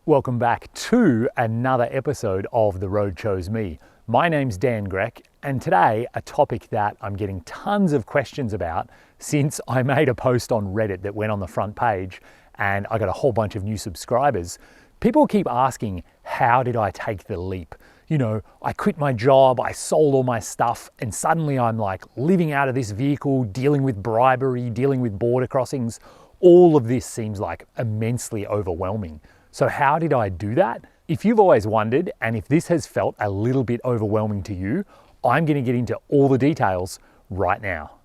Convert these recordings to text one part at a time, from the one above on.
Welcome back to another episode of The Road Chose Me. My name's Dan Grech, and today a topic that I'm getting tons of questions about since I made a post on Reddit that went on the front page and I got a whole bunch of new subscribers. People keep asking, how did I take the leap? You know, I quit my job, I sold all my stuff, and suddenly I'm like living out of this vehicle, dealing with bribery, dealing with border crossings. All of this seems like immensely overwhelming. So how did I do that? If you've always wondered, and if this has felt a little bit overwhelming to you, I'm going to get into all the details right now.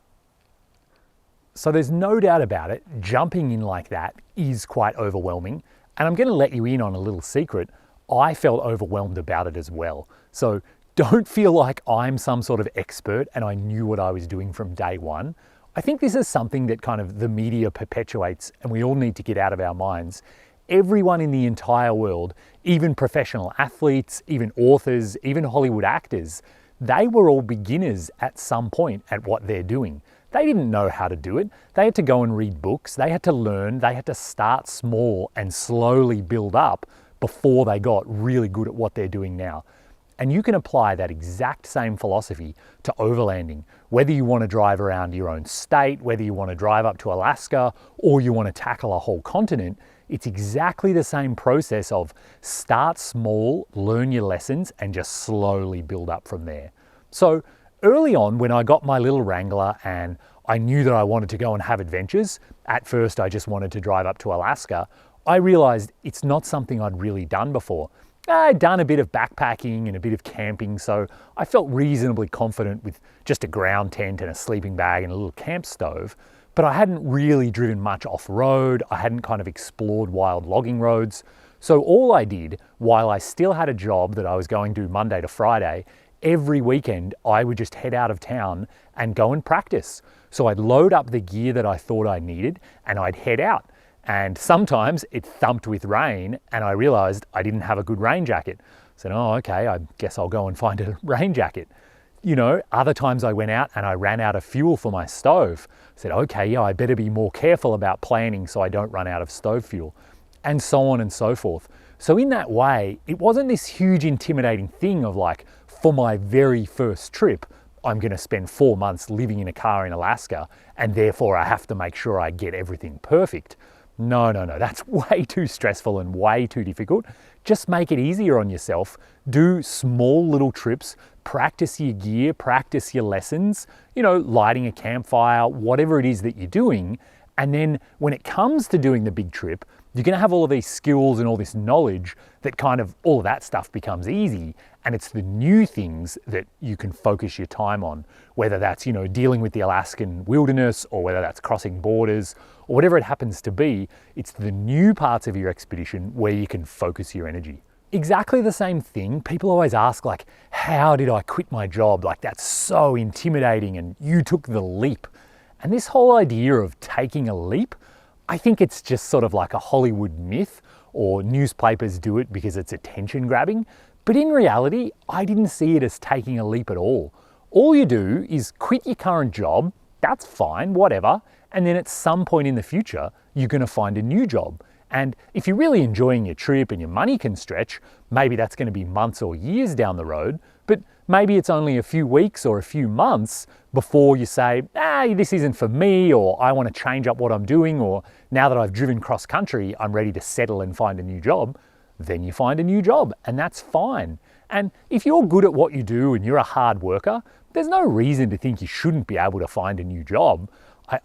So there's no doubt about it, jumping in like that is quite overwhelming. And I'm going to let you in on a little secret. I felt overwhelmed about it as well. So don't feel like I'm some sort of expert and I knew what I was doing from day one. I think this is something that kind of the media perpetuates and we all need to get out of our minds. Everyone in the entire world, even professional athletes, even authors, even Hollywood actors, they were all beginners at some point at what they're doing. They didn't know how to do it. They had to go and read books. They had to learn. They had to start small and slowly build up before they got really good at what they're doing now. And you can apply that exact same philosophy to overlanding. Whether you want to drive around your own state, whether you want to drive up to Alaska, or you want to tackle a whole continent, it's exactly the same process of start small, learn your lessons, and just slowly build up from there. So early on, when I got my little Wrangler and I knew that I wanted to go and have adventures, at first I just wanted to drive up to Alaska, I realized it's not something I'd really done before. I'd done a bit of backpacking and a bit of camping, so I felt reasonably confident with just a ground tent and a sleeping bag and a little camp stove. But I hadn't really driven much off-road, I hadn't kind of explored wild logging roads. So all I did, while I still had a job that I was going to Monday to Friday, every weekend I would just head out of town and go and practice. So I'd load up the gear that I thought I needed and I'd head out. And sometimes it thumped with rain and I realized I didn't have a good rain jacket. I said, oh, okay, I guess I'll go and find a rain jacket. You know, other times I went out and I ran out of fuel for my stove. I said, okay, yeah, I better be more careful about planning so I don't run out of stove fuel, and so on and so forth. So in that way, it wasn't this huge intimidating thing of like, for my very first trip, I'm going to spend 4 months living in a car in Alaska and therefore I have to make sure I get everything perfect. No, that's way too stressful and way too difficult. Just make it easier on yourself. Do small little trips, practice your gear, practice your lessons, you know, lighting a campfire, whatever it is that you're doing. And then when it comes to doing the big trip, you're going to have all of these skills and all this knowledge that kind of all of that stuff becomes easy. And it's the new things that you can focus your time on, whether that's, you know, dealing with the Alaskan wilderness or whether that's crossing borders or whatever it happens to be. It's the new parts of your expedition where you can focus your energy. Exactly the same thing. People always ask, like, how did I quit my job? Like, that's so intimidating and you took the leap. And this whole idea of taking a leap, I think it's just sort of like a Hollywood myth, or newspapers do it because it's attention grabbing. But in reality, I didn't see it as taking a leap at all. All you do is quit your current job, that's fine, whatever, and then at some point in the future, you're going to find a new job. And if you're really enjoying your trip and your money can stretch, maybe that's going to be months or years down the road, but maybe it's only a few weeks or a few months before you say, this isn't for me, or I want to change up what I'm doing, or now that I've driven cross country, I'm ready to settle and find a new job. Then you find a new job, and that's fine. And if you're good at what you do and you're a hard worker, there's no reason to think you shouldn't be able to find a new job.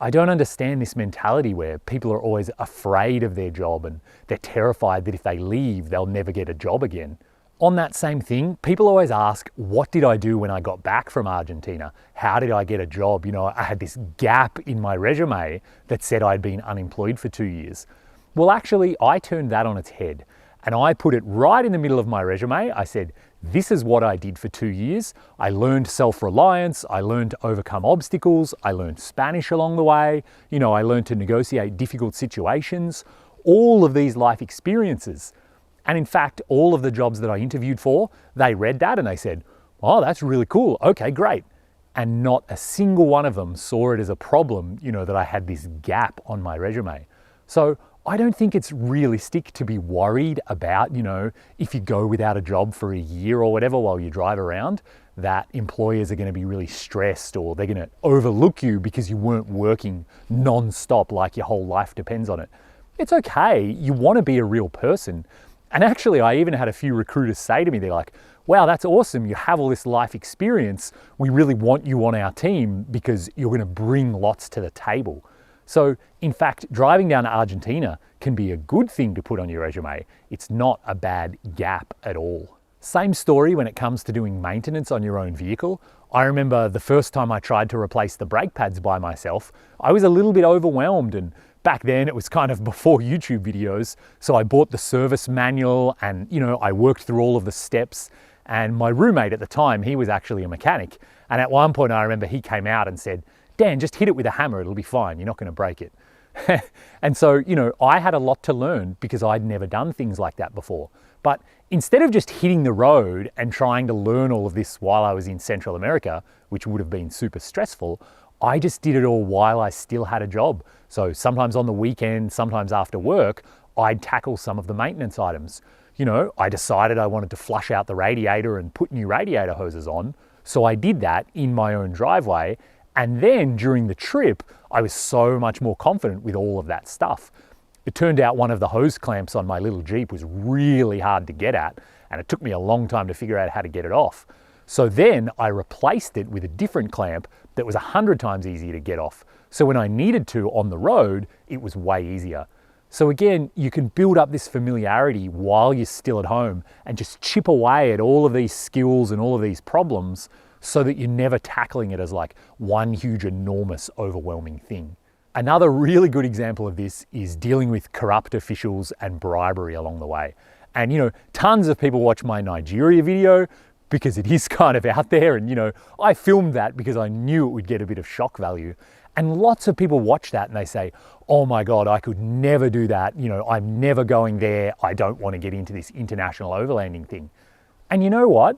I don't understand this mentality where people are always afraid of their job and they're terrified that if they leave, they'll never get a job again. On that same thing, people always ask, what did I do when I got back from Argentina? How did I get a job? You know, I had this gap in my resume that said I'd been unemployed for 2 years. Well, actually, I turned that on its head and I put it right in the middle of my resume. I said, this is what I did for 2 years. I learned self-reliance. I learned to overcome obstacles. I learned Spanish along the way. You know, I learned to negotiate difficult situations. All of these life experiences. And in fact, all of the jobs that I interviewed for, they read that and they said, oh, that's really cool. Okay, great. And not a single one of them saw it as a problem, you know, that I had this gap on my resume. So I don't think it's realistic to be worried about, if you go without a job for a year or whatever while you drive around, that employers are going to be really stressed or they're going to overlook you because you weren't working non-stop like your whole life depends on it. It's okay. You want to be a real person. And actually, I even had a few recruiters say to me, they're like, wow, that's awesome. You have all this life experience. We really want you on our team because you're going to bring lots to the table. So in fact, driving down to Argentina can be a good thing to put on your resume. It's not a bad gap at all. Same story when it comes to doing maintenance on your own vehicle. I remember the first time I tried to replace the brake pads by myself, I was a little bit overwhelmed, and back then it was kind of before YouTube videos. So I bought the service manual and, I worked through all of the steps. And my roommate at the time, he was actually a mechanic. And at one point I remember he came out and said, Dan, just hit it with a hammer, it'll be fine, you're not going to break it. And so, I had a lot to learn because I'd never done things like that before. But instead of just hitting the road and trying to learn all of this while I was in Central America, which would have been super stressful, I just did it all while I still had a job. So sometimes on the weekend, sometimes after work, I'd tackle some of the maintenance items. I decided I wanted to flush out the radiator and put new radiator hoses on. So I did that in my own driveway. And then during the trip, I was so much more confident with all of that stuff. It turned out one of the hose clamps on my little Jeep was really hard to get at, and it took me a long time to figure out how to get it off. So then I replaced it with a different clamp that was 100 times easier to get off. So when I needed to on the road, it was way easier. So again, you can build up this familiarity while you're still at home and just chip away at all of these skills and all of these problems so that you're never tackling it as like one huge, enormous, overwhelming thing. Another really good example of this is dealing with corrupt officials and bribery along the way. And tons of people watch my Nigeria video because it is kind of out there, and I filmed that because I knew it would get a bit of shock value. And lots of people watch that and they say, oh my God, I could never do that. I'm never going there. I don't want to get into this international overlanding thing. And you know what?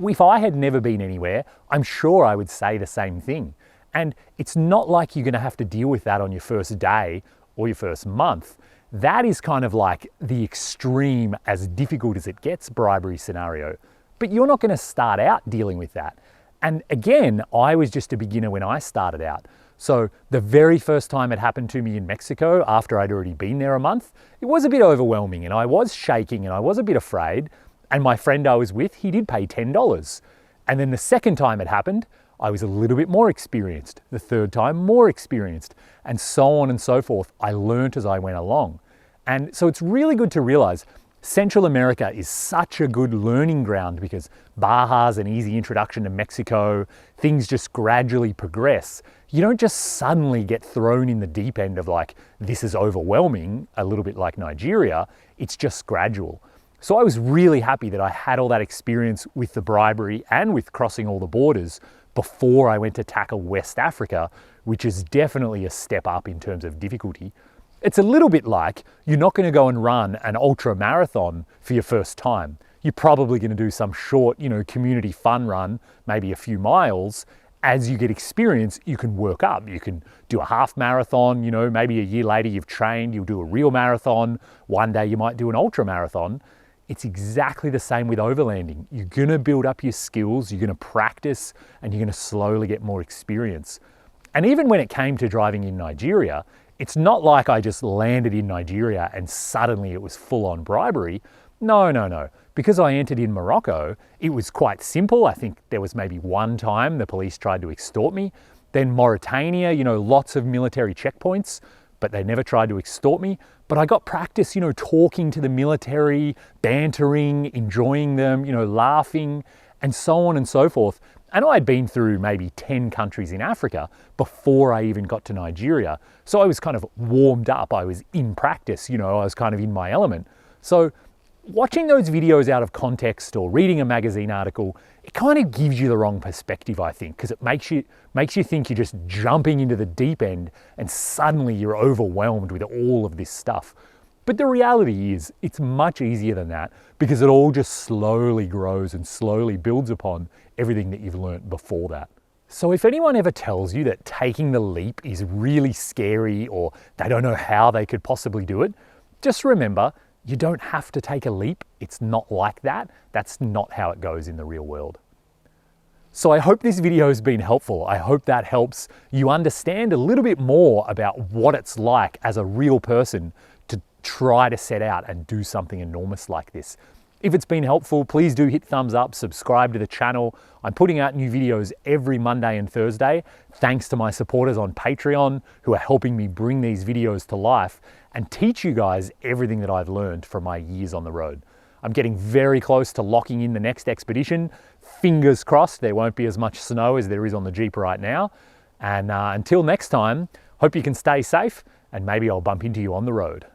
If I had never been anywhere, I'm sure I would say the same thing. And it's not like you're going to have to deal with that on your first day or your first month. That is kind of like the extreme, as difficult as it gets, bribery scenario. But you're not going to start out dealing with that. And again, I was just a beginner when I started out. So the very first time it happened to me in Mexico, after I'd already been there a month, it was a bit overwhelming and I was shaking and I was a bit afraid. And my friend I was with, he did pay $10. And then the second time it happened, I was a little bit more experienced. The third time, more experienced, and so on and so forth. I learnt as I went along. And so it's really good to realize Central America is such a good learning ground because Baja's an easy introduction to Mexico. Things just gradually progress. You don't just suddenly get thrown in the deep end of like, this is overwhelming, a little bit like Nigeria. It's just gradual. So I was really happy that I had all that experience with the bribery and with crossing all the borders before I went to tackle West Africa, which is definitely a step up in terms of difficulty. It's a little bit like you're not going to go and run an ultra marathon for your first time. You're probably going to do some short, community fun run, maybe a few miles. As you get experience, you can work up. You can do a half marathon, maybe a year later you've trained, you'll do a real marathon. One day you might do an ultra marathon. It's exactly the same with overlanding. You're going to build up your skills, you're going to practice, and you're going to slowly get more experience. And even when it came to driving in Nigeria, it's not like I just landed in Nigeria and suddenly it was full on bribery. No. Because I entered in Morocco, it was quite simple. I think there was maybe one time the police tried to extort me. Then Mauritania, lots of military checkpoints, but they never tried to extort me. But I got practice, talking to the military, bantering, enjoying them, laughing, and so on and so forth. And I'd been through maybe 10 countries in Africa before I even got to Nigeria. So I was kind of warmed up. I was in practice, I was kind of in my element. So watching those videos out of context or reading a magazine article, it kind of gives you the wrong perspective, I think, because it makes you think you're just jumping into the deep end and suddenly you're overwhelmed with all of this stuff. But the reality is it's much easier than that because it all just slowly grows and slowly builds upon everything that you've learnt before that. So if anyone ever tells you that taking the leap is really scary or they don't know how they could possibly do it, just remember, you don't have to take a leap. It's not like that. That's not how it goes in the real world. So I hope this video has been helpful. I hope that helps you understand a little bit more about what it's like as a real person to try to set out and do something enormous like this. If it's been helpful, please do hit thumbs up, subscribe to the channel. I'm putting out new videos every Monday and Thursday, thanks to my supporters on Patreon who are helping me bring these videos to life and teach you guys everything that I've learned from my years on the road. I'm getting very close to locking in the next expedition. Fingers crossed there won't be as much snow as there is on the Jeep right now. And until next time, hope you can stay safe and maybe I'll bump into you on the road.